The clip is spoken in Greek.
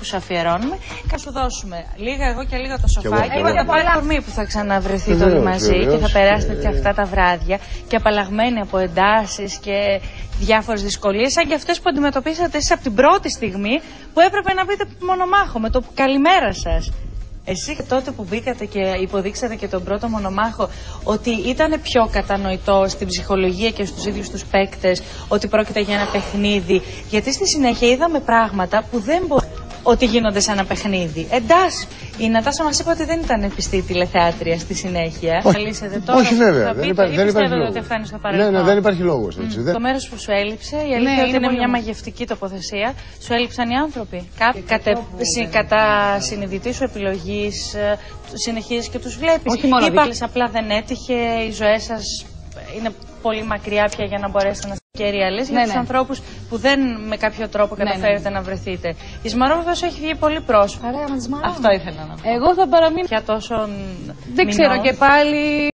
που σου αφιερώνουμε. Θα σου δώσουμε λίγα εγώ και λίγα το σοφάκι. Για πολλά κορμί που θα ξαναβρεθείτε όλοι μαζί και θα περάσετε και αυτά τα βράδια και απαλλαγμένοι από εντάσεις και διάφορες δυσκολίες, σαν και αυτές που αντιμετωπίσατε εσείς από την πρώτη στιγμή που έπρεπε να πείτε μονομάχο με το καλημέρα σας. Εσείς τότε που μπήκατε και υποδείξατε και τον πρώτο μονομάχο ότι ήταν πιο κατανοητό στην ψυχολογία και στους ίδιους τους παίκτες ότι πρόκειται για ένα παιχνίδι, γιατί στη συνέχεια είδαμε πράγματα που δεν μπορεί ότι γίνονται σαν ένα παιχνίδι. Εντάξει, η Νατάσα μας είπε ότι δεν ήταν πιστή τηλεθεάτρια στη συνέχεια. Όχι βέβαια, δεν υπάρχει λόγος. Ότι φτάνει στο παρελθόν. Ναι, δεν υπάρχει λόγος. Το μέρος που σου έλειψε, η αλήθεια ότι είναι μια μαγευτική τοποθεσία, σου έλειψαν οι άνθρωποι. Κατά συνειδητή σου επιλογής, συνεχίζεις και τους βλέπεις. Όχι μόνο απλά δεν έτυχε, οι ζωές σας είναι πολύ μακριά πια για να μπορέσετε να για τους ανθρώπους που δεν με κάποιο τρόπο καταφέρετε να βρεθείτε. Η Σμαρόβα έχει βγει πολύ πρόσφατα. Αυτό ήθελα να πω. Εγώ θα παραμείνω για τόσο. Δεν ξέρω και πάλι.